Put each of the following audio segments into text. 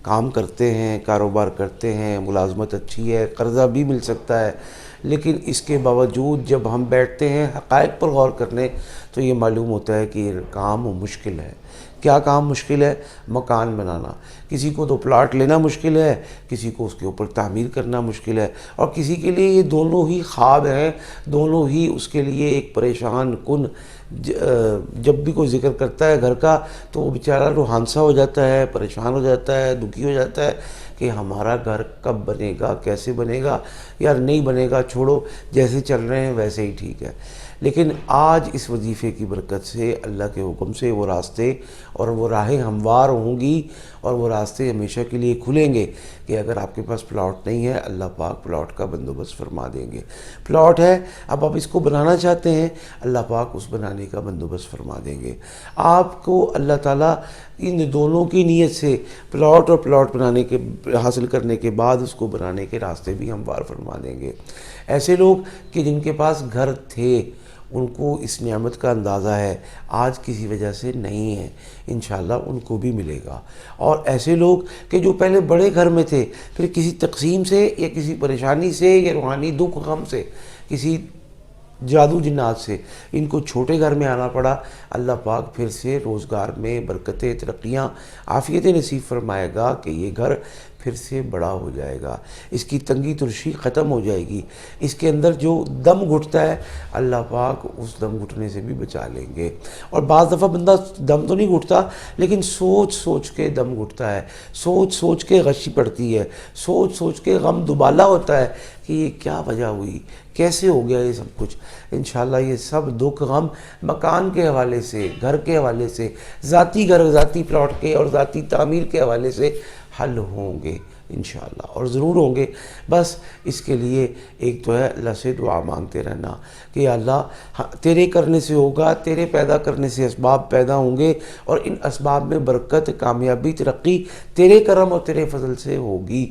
کام کرتے ہیں، کاروبار کرتے ہیں، ملازمت اچھی ہے، قرضہ بھی مل سکتا ہے، لیکن اس کے باوجود جب ہم بیٹھتے ہیں حقائق پر غور کرنے تو یہ معلوم ہوتا ہے کہ یہ کام مشکل ہے۔ کیا کام مشکل ہے؟ مکان بنانا۔ کسی کو تو پلاٹ لینا مشکل ہے، کسی کو اس کے اوپر تعمیر کرنا مشکل ہے، اور کسی کے لیے یہ دونوں ہی خواب ہیں، دونوں ہی اس کے لیے ایک پریشان کن۔ جب بھی کوئی ذکر کرتا ہے گھر کا تو وہ بیچارہ روحانسا ہو جاتا ہے، پریشان ہو جاتا ہے، دکھی ہو جاتا ہے کہ ہمارا گھر کب بنے گا، کیسے بنے گا، یار نہیں بنے گا، چھوڑو، جیسے چل رہے ہیں ویسے ہی ٹھیک ہے۔ لیکن آج اس وظیفے کی برکت سے، اللہ کے حکم سے، وہ راستے اور وہ راہیں ہموار ہوں گی، اور وہ راستے ہمیشہ کے لیے کھلیں گے کہ اگر آپ کے پاس پلاٹ نہیں ہے، اللہ پاک پلاٹ کا بندوبست فرما دیں گے۔ پلاٹ ہے، اب آپ اس کو بنانا چاہتے ہیں، اللہ پاک اس بنانے کا بندوبست فرما دیں گے۔ آپ کو اللہ تعالیٰ ان دونوں کی نیت سے پلاٹ اور پلاٹ بنانے کے حاصل کرنے کے بعد اس کو بنانے کے راستے بھی ہموار فرما دیں گے۔ ایسے لوگ کہ جن کے پاس گھر تھے، ان کو اس نعمت کا اندازہ ہے، آج کسی وجہ سے نہیں ہے، انشاءاللہ ان کو بھی ملے گا۔ اور ایسے لوگ کہ جو پہلے بڑے گھر میں تھے، پھر کسی تقسیم سے یا کسی پریشانی سے یا روحانی دکھ غم سے، کسی جادو جنات سے ان کو چھوٹے گھر میں آنا پڑا، اللہ پاک پھر سے روزگار میں برکتیں، ترقیاں، عافیتیں نصیب فرمائے گا کہ یہ گھر پھر سے بڑا ہو جائے گا، اس کی تنگی ترشی ختم ہو جائے گی، اس کے اندر جو دم گھٹتا ہے اللہ پاک اس دم گھٹنے سے بھی بچا لیں گے۔ اور بعض دفعہ بندہ دم تو نہیں گھٹتا، لیکن سوچ سوچ کے دم گھٹتا ہے، سوچ سوچ کے غشی پڑتی ہے، سوچ سوچ کے غم دوبالا ہوتا ہے کہ یہ کیا وجہ ہوئی، کیسے ہو گیا یہ سب کچھ۔ انشاءاللہ یہ سب دکھ غم مکان کے حوالے سے، گھر کے حوالے سے، ذاتی گھر، ذاتی پلاٹ کے اور ذاتی تعمیر کے حوالے سے حل ہوں گے انشاءاللہ، اور ضرور ہوں گے۔ بس اس کے لیے ایک تو ہے اللہ سے دعا مانگتے رہنا کہ یا اللہ تیرے کرنے سے ہوگا، تیرے پیدا کرنے سے اسباب پیدا ہوں گے، اور ان اسباب میں برکت، کامیابی، ترقی تیرے کرم اور تیرے فضل سے ہوگی۔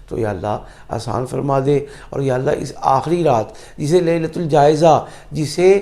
تو یا اللہ آسان فرما دے، اور یا اللہ اس آخری رات جسے لیلۃ الجائزہ، جسے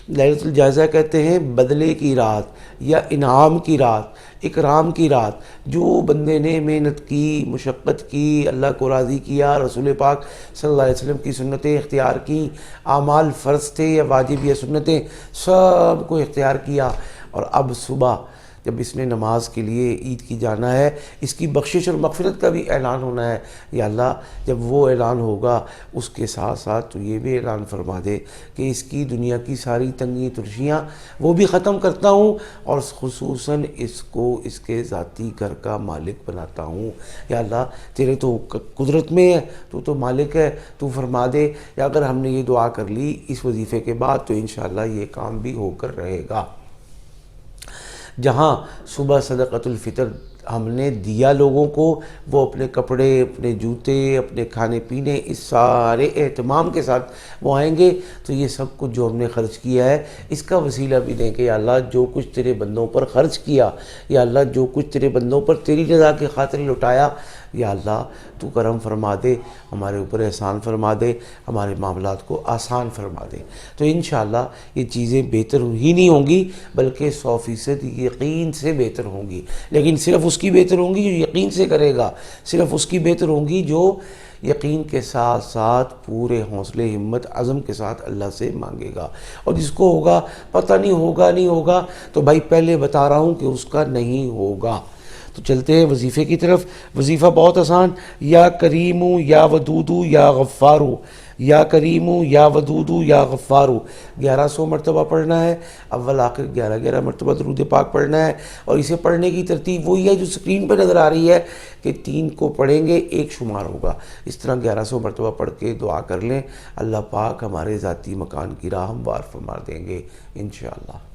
لیلۃ الجائزہ کہتے ہیں، بدلے کی رات یا انعام کی رات، اکرام کی رات، جو بندے نے محنت کی، مشقت کی، اللہ کو راضی کیا، رسول پاک صلی اللہ علیہ وسلم کی سنتیں اختیار کی، اعمال فرض تھے یا واجب یا سنتیں، سب کو اختیار کیا، اور اب صبح جب اس نے نماز کے لیے عید کی جانا ہے، اس کی بخشش اور مغفرت کا بھی اعلان ہونا ہے۔ یا اللہ جب وہ اعلان ہوگا اس کے ساتھ ساتھ تو یہ بھی اعلان فرما دے کہ اس کی دنیا کی ساری تنگی ترشیاں وہ بھی ختم کرتا ہوں، اور خصوصاً اس کو اس کے ذاتی گھر کا مالک بناتا ہوں۔ یا اللہ تیرے تو قدرت میں ہے، تو مالک ہے، تو فرما دے۔ یا اگر ہم نے یہ دعا کر لی اس وظیفے کے بعد تو انشاءاللہ یہ کام بھی ہو کر رہے گا۔ جہاں صبح صدقۃ الفطر ہم نے دیا لوگوں کو، وہ اپنے کپڑے، اپنے جوتے، اپنے کھانے پینے، اس سارے اہتمام کے ساتھ وہ آئیں گے، تو یہ سب کچھ جو ہم نے خرچ کیا ہے اس کا وسیلہ بھی دیں کہ یا اللہ جو کچھ تیرے بندوں پر خرچ کیا، یا اللہ جو کچھ تیرے بندوں پر تیری رضا کی خاطر لٹایا، یا اللہ تو کرم فرما دے، ہمارے اوپر احسان فرما دے، ہمارے معاملات کو آسان فرما دے۔ تو انشاءاللہ یہ چیزیں بہتر ہی نہیں ہوں گی بلکہ 100% یقین سے بہتر ہوں گی۔ لیکن صرف اس کی بہتر ہوں گی جو یقین سے کرے گا، صرف اس کی بہتر ہوں گی جو یقین کے ساتھ ساتھ پورے حوصلے، ہمت، عزم کے ساتھ اللہ سے مانگے گا۔ اور جس کو ہوگا پتہ نہیں ہوگا تو بھائی پہلے بتا رہا ہوں کہ اس کا نہیں ہوگا۔ تو چلتے ہیں وظیفے کی طرف۔ وظیفہ بہت آسان، یا کریمو یا ودودو یا غفارو، یا کریمو یا ودودو یا غفارو، 1100 مرتبہ پڑھنا ہے، اول آخر 11 مرتبہ درود پاک پڑھنا ہے۔ اور اسے پڑھنے کی ترتیب وہی ہے جو سکرین پہ نظر آ رہی ہے کہ 3 کو پڑھیں گے، 1 شمار ہوگا۔ اس طرح 1100 مرتبہ پڑھ کے دعا کر لیں، اللہ پاک ہمارے ذاتی مکان کی راہ ہموار فرما دیں گے انشاءاللہ۔